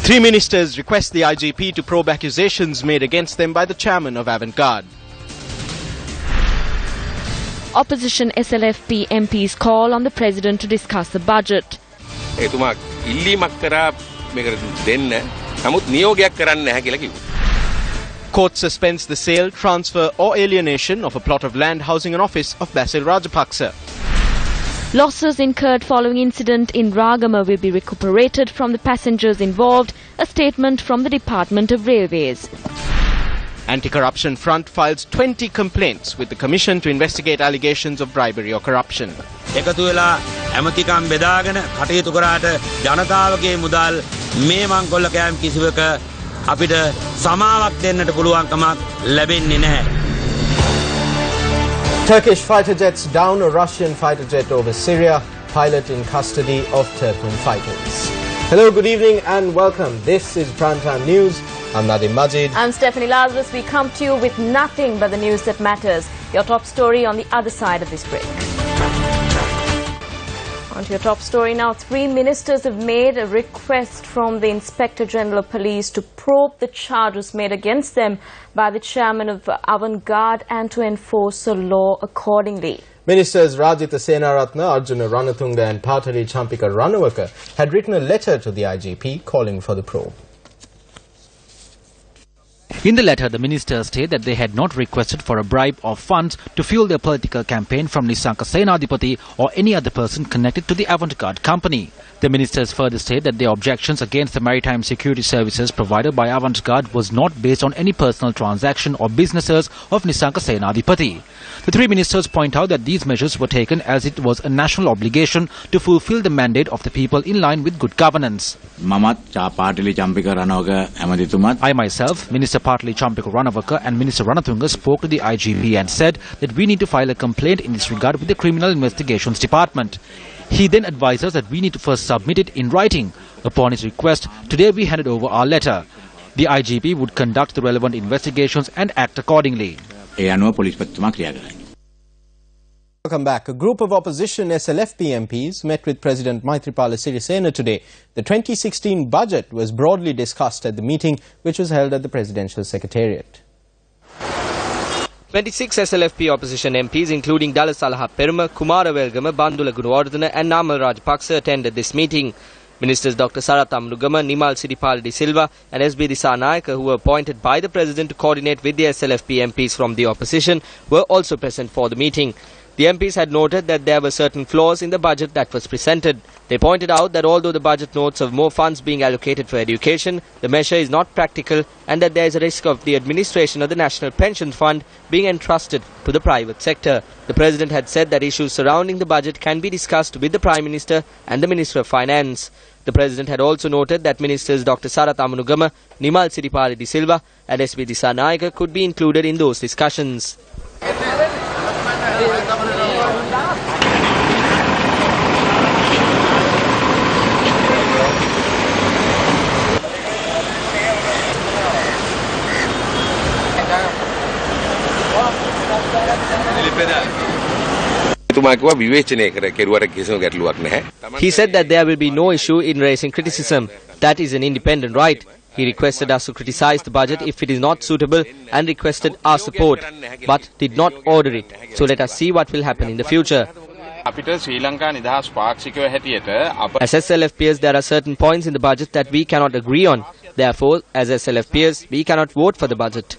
Three ministers request the IGP to probe accusations made against them by the chairman of Avantgarde. Opposition SLFP MPs call on the president to discuss the budget. Court suspends the sale, transfer or alienation of a plot of land housing an office of Basil Rajapaksa. Losses incurred following incident in Ragama will be recuperated from the passengers involved, a statement from the Department of Railways. Anti-corruption front files 20 complaints with the commission to investigate allegations of bribery or corruption. එකතු වෙලා ඇමතිකම් බෙදාගෙන කටයුතු කරාට ජනතාවගේ මුදල් මේ මංකොල්ල cam කිසිවක අපිට සමාවක් දෙන්නට පුළුවන්කමක් ලැබෙන්නේ නැහැ. Turkish fighter jets down a Russian fighter jet over Syria, pilot in custody of Turkmen fighters. Hello, good evening and welcome. This is Primetime News. I'm Nadim Majid. I'm Stephanie Lazarus. We come to you with nothing but the news that matters. Your top story on the other side of this break. On to your top story now. Three ministers have made a request from the Inspector General of Police to probe the charges made against them by the chairman of Avantgarde and to enforce the law accordingly. Ministers Rajitha Senaratne, Arjuna Ranatunga and Patali Champika Ranawaka had written a letter to the IGP calling for the probe. In the letter, the ministers state that they had not requested for a bribe or funds to fuel their political campaign from Nissanka Senadipati or any other person connected to the Avantgarde company. The ministers further state that their objections against the maritime security services provided by Avantgarde was not based on any personal transaction or businesses of Nissanka Senadipati. The three ministers point out that these measures were taken as it was a national obligation to fulfill the mandate of the people in line with good governance. I myself, Minister Patali Champika Ranawaka and Minister Ranatunga spoke to the IGP and said that we need to file a complaint in this regard with the Criminal Investigations Department. He then advised us that we need to first submit it in writing. Upon his request, today we handed over our letter. The IGP would conduct the relevant investigations and act accordingly. Welcome back. A group of opposition SLFP MPs met with President Maithripala Sirisena today. The 2016 budget was broadly discussed at the meeting, which was held at the Presidential Secretariat. 26 SLFP opposition MPs, including Dalasalaha Peruma, Kumara Welgama, Bandula Gunuwardena and Namal Rajapaksa attended this meeting. Ministers Dr. Sarath Amnugama, Nimal Siddipala de Silva and SB Disanayaka, who were appointed by the President to coordinate with the SLFP MPs from the opposition, were also present for the meeting. The MPs had noted that there were certain flaws in the budget that was presented. They pointed out that although the budget notes of more funds being allocated for education, the measure is not practical and that there is a risk of the administration of the National Pension Fund being entrusted to the private sector. The President had said that issues surrounding the budget can be discussed with the Prime Minister and the Minister of Finance. The President had also noted that Ministers Dr. Sarath Amanugama, Nimal Siddipala de Silva and SB Disanayaka could be included in those discussions. He said that there will be no issue in raising criticism. That is an independent right. He requested us to criticize the budget if it is not suitable and requested our support, but did not order it. So let us see what will happen in the future. As SLFPs, there are certain points in the budget that we cannot agree on. Therefore, as SLFPs, we cannot vote for the budget.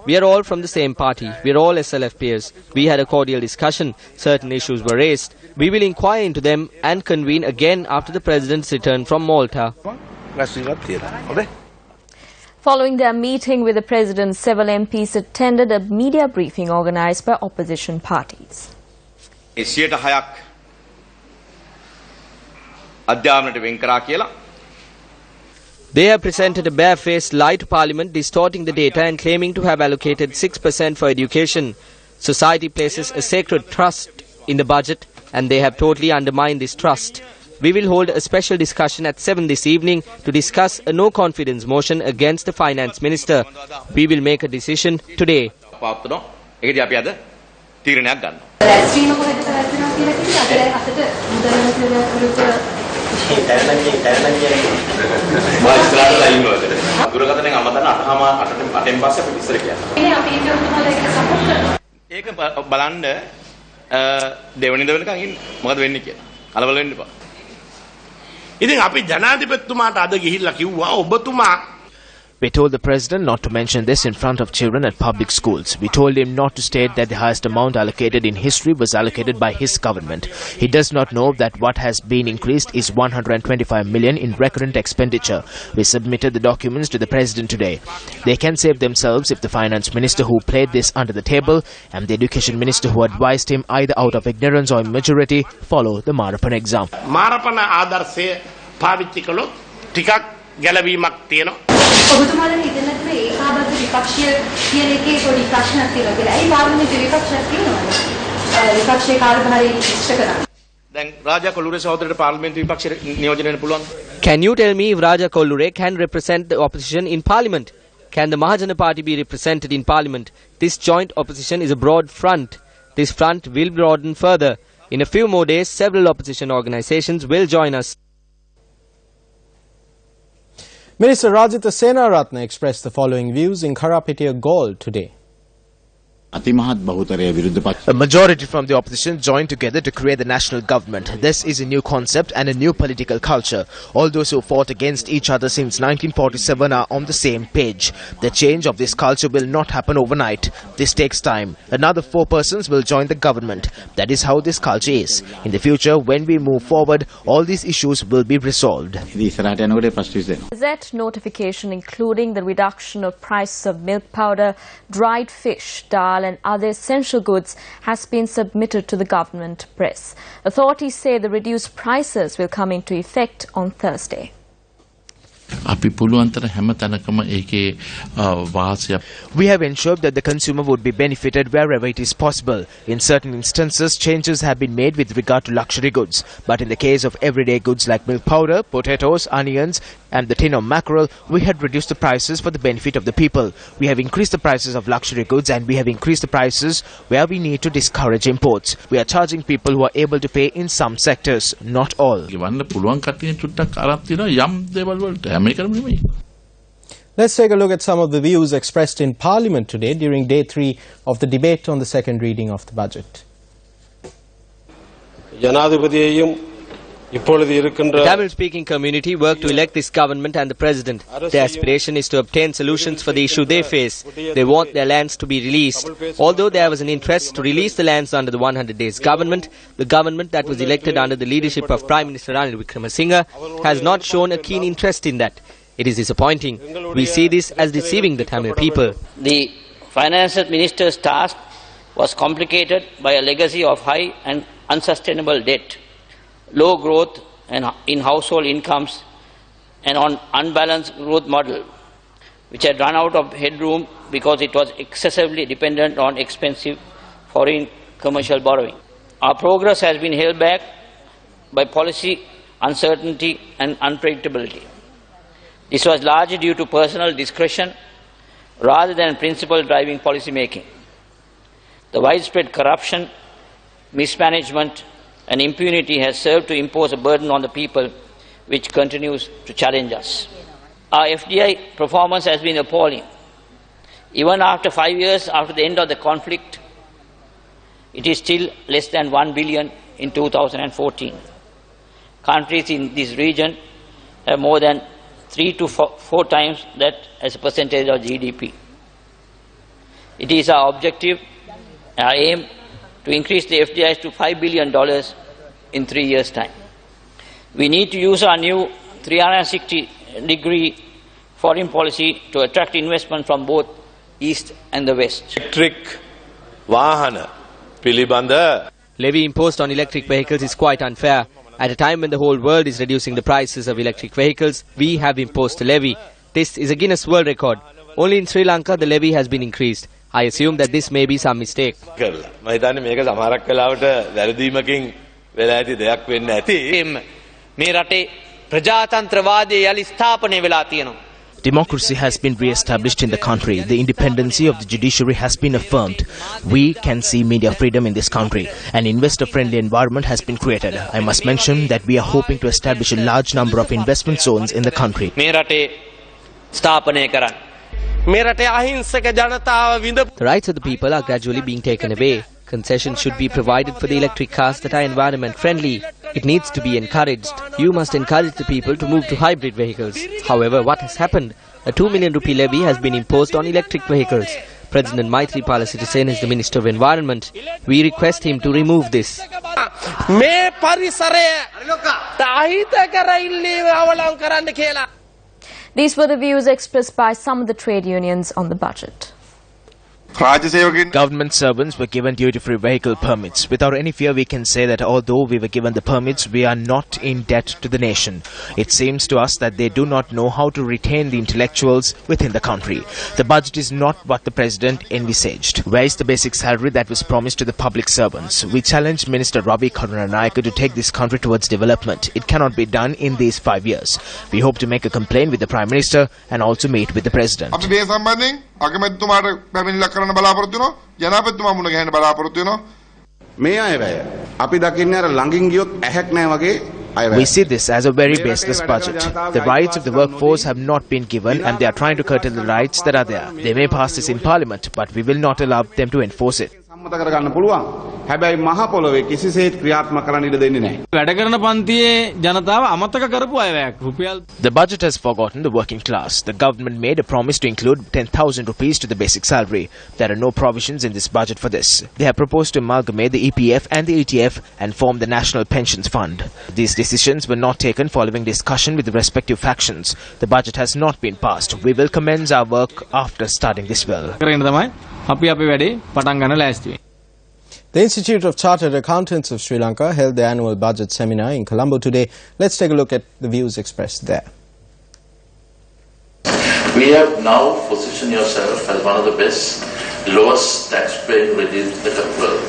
We are all from the same party. We are all SLFPs. We had a cordial discussion. Certain issues were raised. We will inquire into them and convene again after the President's return from Malta. Following their meeting with the President, several MPs attended a media briefing organised by opposition parties. They have presented a barefaced lie to Parliament, distorting the data and claiming to have allocated 6% for education. Society places a sacred trust in the budget and they have totally undermined this trust. We will hold a special discussion at 7 this evening to discuss a no-confidence motion against the Finance Minister. We will make a decision today. තීරණයක් ගන්නවා. රැස්වීම කොහෙද පැවැත්වෙනවා කියලා කිව්වේ අද හතට මුදල් මා ඉස්සරහට ඉන්නවද? දුරකථනයෙන් අමතන 8න් පස්සේ අපි ඉස්සර කියනවා. අපි ඒක උතුමලා ඒක සපෝට් කරනවා. ඒක බලන්න දෙවෙනි දවල්කන් ඉන්න මොකද වෙන්නේ කියලා. කලබල වෙන්න එපා. ඉතින් අපි ජනාධිපතිතුමාට අද ගිහිල්ලා කිව්වා ඔබතුමා. We told the president not to mention this in front of children at public schools. We told him not to state that the highest amount allocated in history was allocated by his government. He does not know that what has been increased is 125 million in recurrent expenditure. We submitted the documents to the president today. They can save themselves if the finance minister who played this under the table and the education minister who advised him either out of ignorance or immaturity follow the Marapan example. Marapana ආදර්ශය පාවිච්චි කළොත් ටිකක් ගැළවීමක් තියෙනවා. ඔබතුමාලා හිතන්නත් මේ ඒකාබද්ධ විපක්ෂය කියන එකේ පොඩි ප්‍රශ්නයක් තියෙනවා කියලා. ඒ පාර්ලිමේන්තු විපක්ෂයක් තියෙනවද? විපක්ෂයේ කාර්යභාරය ඉෂ්ට කරන්න. දැන් රාජා කොල්ලුරේ සහෝදරට පාර්ලිමේන්තු විපක්ෂයට නියෝජනය වෙන්න පුළුවන්. Can you tell me if Raja Kollure can represent the opposition in parliament? Can the Mahajana party be represented in parliament? This joint opposition is a broad front. This front will broaden further. In a few more days, several opposition organizations will join us. Minister Rajitha Senaratne expressed the following views in Karapitiya Galle today. A majority from the opposition joined together to create the national government. This is a new concept and a new political culture. All those who fought against each other since 1947 are on the same page. The change of this culture will not happen overnight. This takes time. Another 4 persons will join the government. That is how this culture is. In the future, when we move forward, all these issues will be resolved. Gazette notification including the reduction of prices of milk powder, dried fish, dal and other essential goods has been submitted to the government press. Authorities say the reduced prices will come into effect on Thursday. We have ensured that the consumer would be benefited wherever it is possible. In certain instances, changes have been made with regard to luxury goods. But in the case of everyday goods like milk powder, potatoes, onions and the tin of mackerel, we had reduced the prices for the benefit of the people. We have increased the prices of luxury goods and we have increased the prices where we need to discourage imports. We are charging people who are able to pay in some sectors, not all. Let's take a look at some of the views expressed in Parliament today during day 3 of the debate on the second reading of the budget. The Tamil-speaking community work to elect this government and the president. Their aspiration is to obtain solutions for the issue they face. They want their lands to be released. Although there was an interest to release the lands under the 100 days government, the government that was elected under the leadership of Prime Minister Ranil Wickremesinghe has not shown a keen interest in that. It is disappointing. We see this as deceiving the Tamil people. The finance minister's task was complicated by a legacy of high and unsustainable debt, low growth in household incomes and on unbalanced growth model, which had run out of headroom because it was excessively dependent on expensive foreign commercial borrowing. Our progress has been held back by policy uncertainty and unpredictability. This was largely due to personal discretion rather than principle driving policy making. The widespread corruption, mismanagement and impunity has served to impose a burden on the people which continues to challenge us. Our FDI performance has been appalling. Even after 5 years after the end of the conflict, it is still less than 1 billion in 2014. Countries in this region have more than 3 to 4 times that as a percentage of GDP. It is our objective, our aim, to increase the FDIs to $5 billion in 3 years' time. We need to use our new 360-degree foreign policy to attract investment from both East and the West. Electric Vahana Pilibanda. Levy imposed on electric vehicles is quite unfair. At a time when the whole world is reducing the prices of electric vehicles, we have imposed a levy. This is a Guinness World Record. Only in Sri Lanka the levy has been increased. I assume that this may be some mistake. Democracy has been re-established in the country. The independency of the judiciary has been affirmed. We can see media freedom in this country. An investor-friendly environment has been created. I must mention that we are hoping to establish a large number of investment zones in the country. The rights of the people are gradually being taken away. Concessions should be provided for the electric cars that are environment friendly. It needs to be encouraged. You must encourage the people to move to hybrid vehicles. However, what has happened? A 2 million rupee levy has been imposed on electric vehicles. President Maithripala Sirisena is the Minister of Environment. We request him to remove this. These were the views expressed by some of the trade unions on the budget. Government servants were given duty-free vehicle permits. Without any fear, we can say that although we were given the permits, we are not in debt to the nation. It seems to us that they do not know how to retain the intellectuals within the country. The budget is not what the President envisaged. Where is the basic salary that was promised to the public servants? We challenged Minister Ravi Karunanayake to take this country towards development. It cannot be done in these 5 years. We hope to make a complaint with the Prime Minister and also meet with the President. We see this as a very baseless budget. The rights of the workforce have not been given and they are trying to curtail the rights that are there. They may pass this in Parliament, but we will not allow them to enforce it. The budget has forgotten the working class. The government made a promise to include 10,000 rupees to the basic salary. There are no provisions in this budget for this. They have proposed to amalgamate the EPF and the ETF and form the National Pensions Fund. These decisions were not taken following discussion with the respective factions. The budget has not been passed. We will commence our work after studying this bill. The Institute of Chartered Accountants of Sri Lanka held their annual budget seminar in Colombo today. Let's take a look at the views expressed there. We have now positioned yourself as one of the best, lowest tax-paying regimes in the world.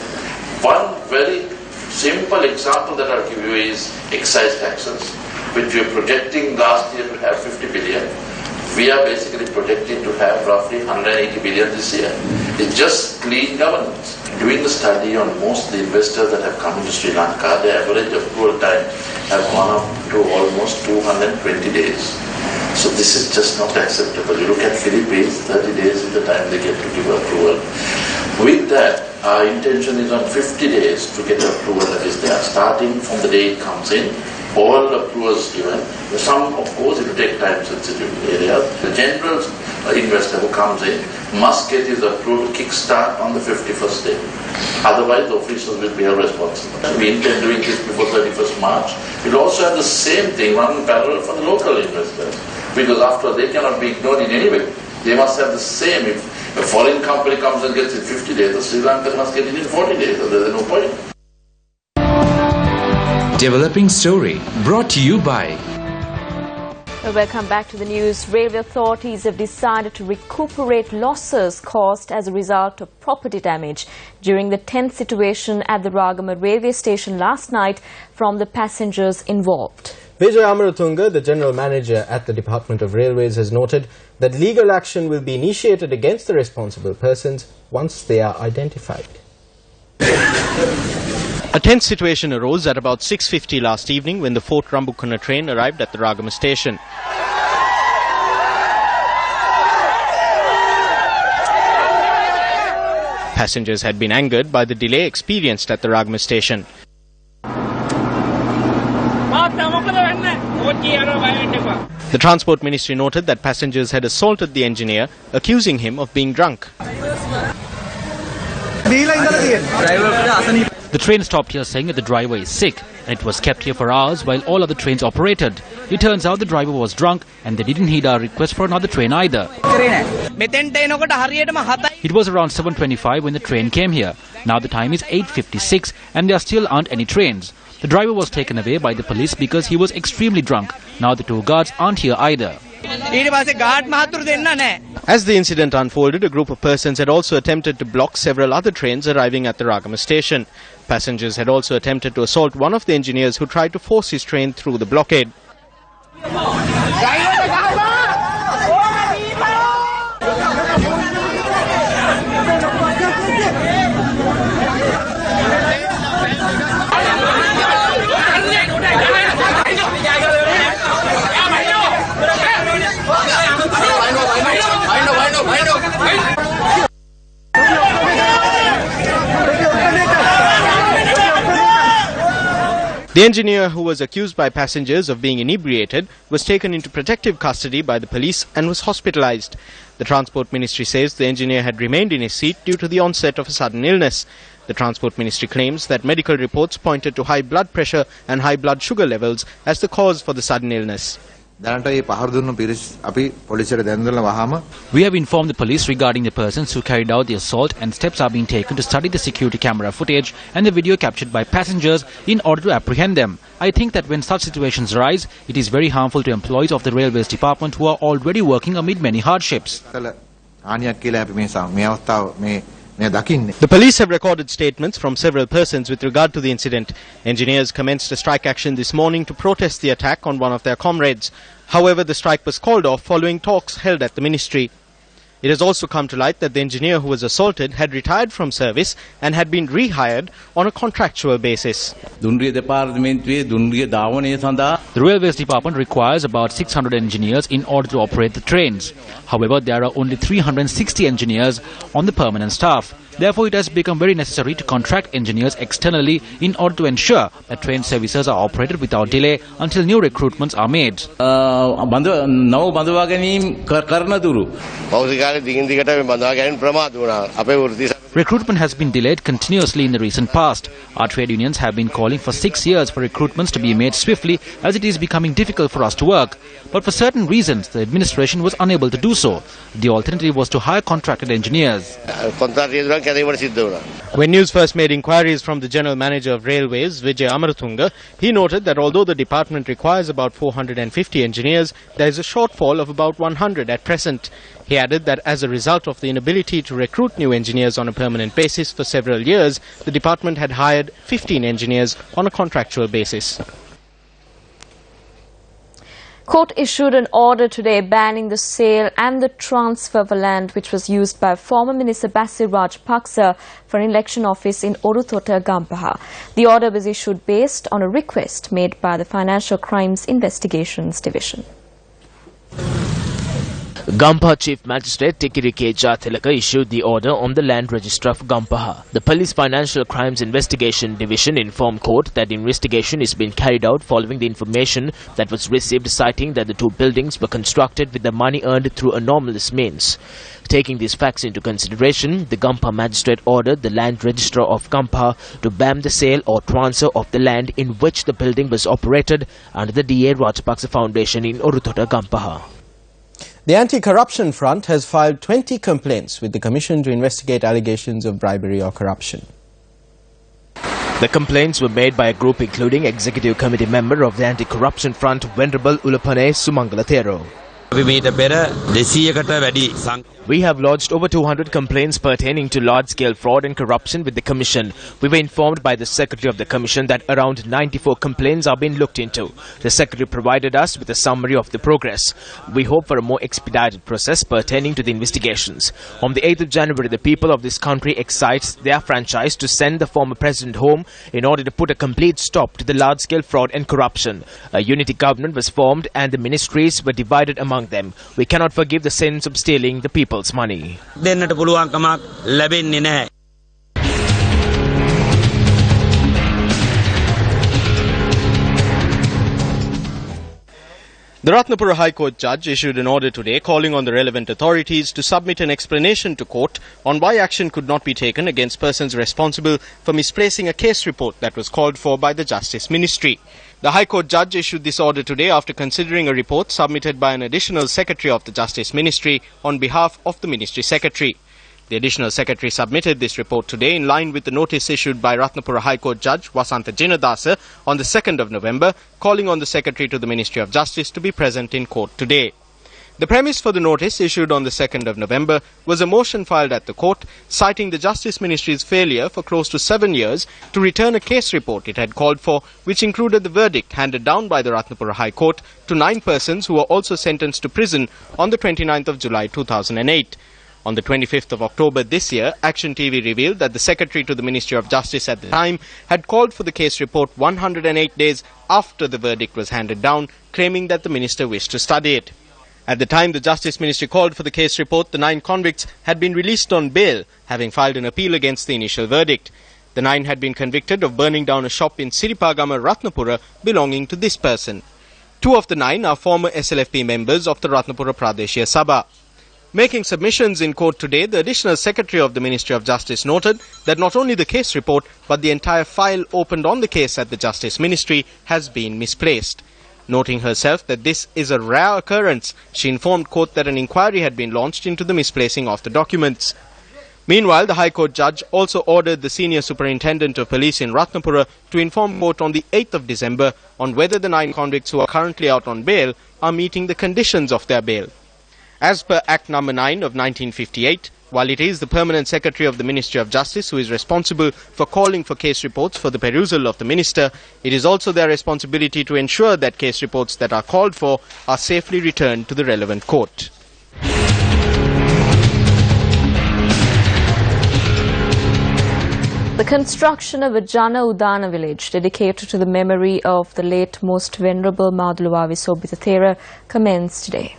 One very simple example that I'll give you is excise taxes, which we are projecting last year to have 50 billion. We are basically projecting to have roughly 180 billion this year. It's just clean governance. Doing the study on most of the investors that have come into Sri Lanka, the average approval time has gone up to almost 220 days. So this is just not acceptable. You look at Philippines, 30 days is the time they get to give approval. With that, our intention is on 50 days to get approval that is there, starting from the day it comes in. All approvals given. Some, of course, it will take time-sensitive areas. The general investor who comes in must get his approval kickstart on the 51st day. Otherwise, the officials will be held responsible. We intend doing this before 31st March. We'll also have the same thing running parallel for the local investors. Because after all, they cannot be ignored in any way. They must have the same. If a foreign company comes and gets it 50 days, the Sri Lankan must get it in 40 days. So there's no point. Developing Story, brought to you by... Welcome back to the news. Railway authorities have decided to recuperate losses caused as a result of property damage during the tense situation at the Ragama railway station last night from the passengers involved. Vijay Amaratunga, the General Manager at the Department of Railways, has noted that legal action will be initiated against the responsible persons once they are identified. A tense situation arose at about 6:50 last evening when the 4th Rambukana train arrived at the Ragama station. Passengers had been angered by the delay experienced at the Ragama station. The Transport Ministry noted that passengers had assaulted the engineer, accusing him of being drunk. The train stopped here saying that the driver is sick and it was kept here for hours while all other trains operated. It turns out the driver was drunk and they didn't heed our request for another train either. It was around 7:25 when the train came here. Now the time is 8:56 and there still aren't any trains. The driver was taken away by the police because he was extremely drunk. Now the two guards aren't here either. As the incident unfolded, a group of persons had also attempted to block several other trains arriving at the Ragama station. Passengers had also attempted to assault one of the engineers who tried to force his train through the blockade. The engineer, who was accused by passengers of being inebriated, was taken into protective custody by the police and was hospitalized. The Transport Ministry says the engineer had remained in his seat due to the onset of a sudden illness. The Transport Ministry claims that medical reports pointed to high blood pressure and high blood sugar levels as the cause for the sudden illness. We have informed the police regarding the persons who carried out the assault, and steps are being taken to study the security camera footage and the video captured by passengers in order to apprehend them. I think that when such situations arise, it is very harmful to employees of the Railways Department who are already working amid many hardships. The police have recorded statements from several persons with regard to the incident. Engineers commenced a strike action this morning to protest the attack on one of their comrades. However, the strike was called off following talks held at the ministry. It has also come to light that the engineer who was assaulted had retired from service and had been rehired on a contractual basis. The Railways Department requires about 600 engineers in order to operate the trains. However, there are only 360 engineers on the permanent staff. Therefore, it has become very necessary to contract engineers externally in order to ensure that train services are operated without delay until new recruitments are made. Recruitment has been delayed continuously in the recent past. Our trade unions have been calling for 6 years for recruitments to be made swiftly, as it is becoming difficult for us to work. But for certain reasons, the administration was unable to do so. The alternative was to hire contracted engineers. When Newsfirst made inquiries from the General Manager of Railways, Vijay Amaratunga, he noted that although the department requires about 450 engineers, there is a shortfall of about 100 at present. He added that as a result of the inability to recruit new engineers on a permanent basis for several years, the department had hired 15 engineers on a contractual basis. Court issued an order today banning the sale and the transfer of land which was used by former Minister Bassir Rajapaksa for an election office in Oruthota, Gampaha. The order was issued based on a request made by the Financial Crimes Investigations Division. Gampaha Chief Magistrate Tikiri K. Jathilaka issued the order on the land register of Gampaha. The Police Financial Crimes Investigation Division informed court that investigation is being carried out following the information that was received citing that the two buildings were constructed with the money earned through anomalous means. Taking these facts into consideration, the Gampaha magistrate ordered the land registrar of Gampaha to ban the sale or transfer of the land in which the building was operated under the D.A. Rajapaksa Foundation in Oruthota, Gampaha. The Anti-Corruption Front has filed 20 complaints with the Commission to investigate allegations of bribery or corruption. The complaints were made by a group including Executive Committee member of the Anti-Corruption Front, Venerable Ulapane Sumangalathero. We have lodged over 200 complaints pertaining to large-scale fraud and corruption with the Commission. We were informed by the Secretary of the Commission that around 94 complaints are being looked into. The Secretary provided us with a summary of the progress. We hope for a more expedited process pertaining to the investigations. On the 8th of January, the people of this country exercised their franchise to send the former President home in order to put a complete stop to the large-scale fraud and corruption. A unity government was formed and the ministries were divided among them. We cannot forgive the sins of stealing the people's money. The Ratnapura High Court judge issued an order today calling on the relevant authorities to submit an explanation to court on why action could not be taken against persons responsible for misplacing a case report that was called for by the Justice Ministry. The High Court judge issued this order today after considering a report submitted by an additional secretary of the Justice Ministry on behalf of the Ministry Secretary. The additional secretary submitted this report today in line with the notice issued by Ratnapura High Court Judge Wasantha Jinadasa on the 2nd of November, calling on the Secretary to the Ministry of Justice to be present in court today. The premise for the notice issued on the 2nd of November was a motion filed at the court citing the Justice Ministry's failure for close to 7 years to return a case report it had called for, which included the verdict handed down by the Ratnapura High Court to 9 persons who were also sentenced to prison on the 29th of July 2008. On the 25th of October this year, Action TV revealed that the Secretary to the Ministry of Justice at the time had called for the case report 108 days after the verdict was handed down, claiming that the minister wished to study it. At the time the Justice Ministry called for the case report, the 9 convicts had been released on bail, having filed an appeal against the initial verdict. The 9 had been convicted of burning down a shop in Siripagama, Ratnapura belonging to this person. 2 of the 9 are former SLFP members of the Ratnapura Pradeshia Sabha. Making submissions in court today, the Additional Secretary of the Ministry of Justice noted that not only the case report but the entire file opened on the case at the Justice Ministry has been misplaced. Noting herself that this is a rare occurrence, she informed court that an inquiry had been launched into the misplacing of the documents. Meanwhile, the High Court judge also ordered the Senior Superintendent of Police in Ratnapura to inform court on the 8th of December on whether the 9 convicts who are currently out on bail are meeting the conditions of their bail. As per Act number 9 of 1958, while it is the Permanent Secretary of the Ministry of Justice who is responsible for calling for case reports for the perusal of the Minister, it is also their responsibility to ensure that case reports that are called for are safely returned to the relevant court. The construction of a Jana Udana village dedicated to the memory of the late Most Venerable Madhuluwawi Sobhita Thera commenced today.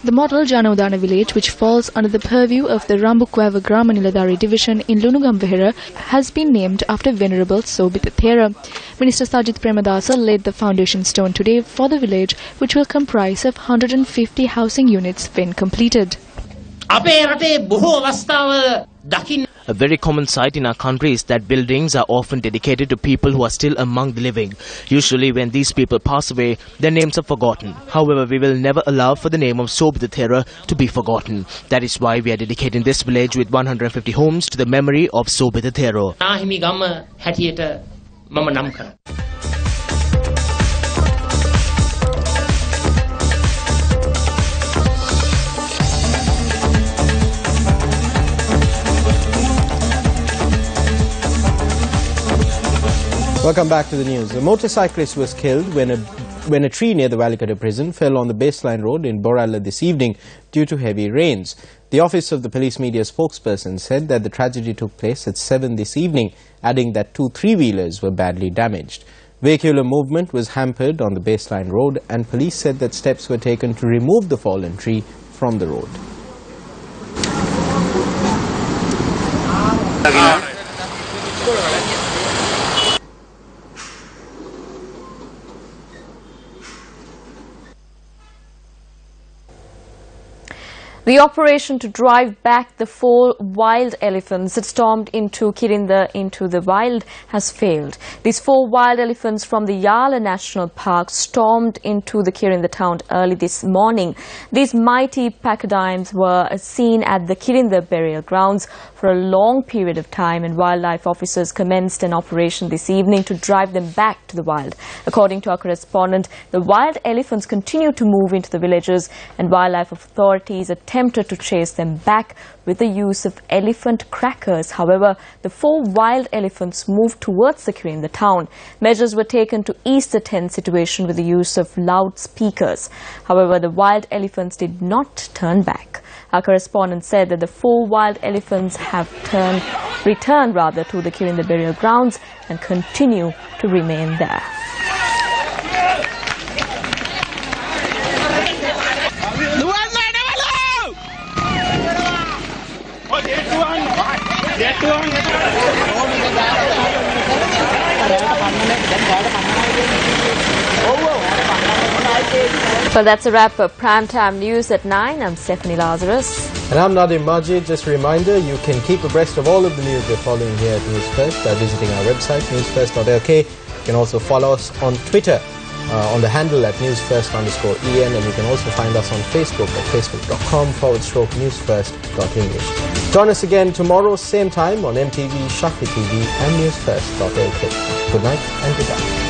The model Jana Udana village, which falls under the purview of the Rambukweva Grama Niladhari division in Lunugambehera, has been named after Venerable Sobhita Thera. Minister Sajith Premadasa laid the foundation stone today for the village, which will comprise of 150 housing units when completed. A very common sight in our country is that buildings are often dedicated to people who are still among the living. Usually when these people pass away, their names are forgotten. However, we will never allow for the name of Sobhita Thera to be forgotten. That is why we are dedicating this village with 150 homes to the memory of Sobhita Thera. Welcome back to the news. A motorcyclist was killed when a tree near the Valikada prison fell on the baseline road in Boralla this evening due to heavy rains. The office of the police media spokesperson said that the tragedy took place at 7 this evening, adding that 2 3-wheelers were badly damaged. Vehicular movement was hampered on the baseline road, and police said that steps were taken to remove the fallen tree from the road. The operation to drive back the 4 wild elephants that stormed into Kirinda into the wild has failed. These 4 wild elephants from the Yala National Park stormed into the Kirinda town early this morning. These mighty pachyderms were seen at the Kirinda burial grounds for a long period of time, and wildlife officers commenced an operation this evening to drive them back to the wild. According to our correspondent, the wild elephants continue to move into the villages, and wildlife authorities attempted to chase them back with the use of elephant crackers. However, the 4 wild elephants moved towards the Kirinda town. Measures were taken to ease the tense situation with the use of loudspeakers. However, the wild elephants did not turn back. Our correspondent said that the 4 wild elephants have returned to the Kirinda burial grounds and continue to remain there. Well, that's a wrap of Primetime News at 9. I'm Stephanie Lazarus. And I'm Nadim Majid. Just a reminder, you can keep abreast of all of the news we're following here at News First by visiting our website, Newsfirst.lk. You can also follow us on Twitter on the handle at Newsfirst_EN, and you can also find us on Facebook at facebook.com/Newsfirst.English. Join us again tomorrow, same time on MTV, Shakti TV and Newsfirst.lk. Good night and goodbye.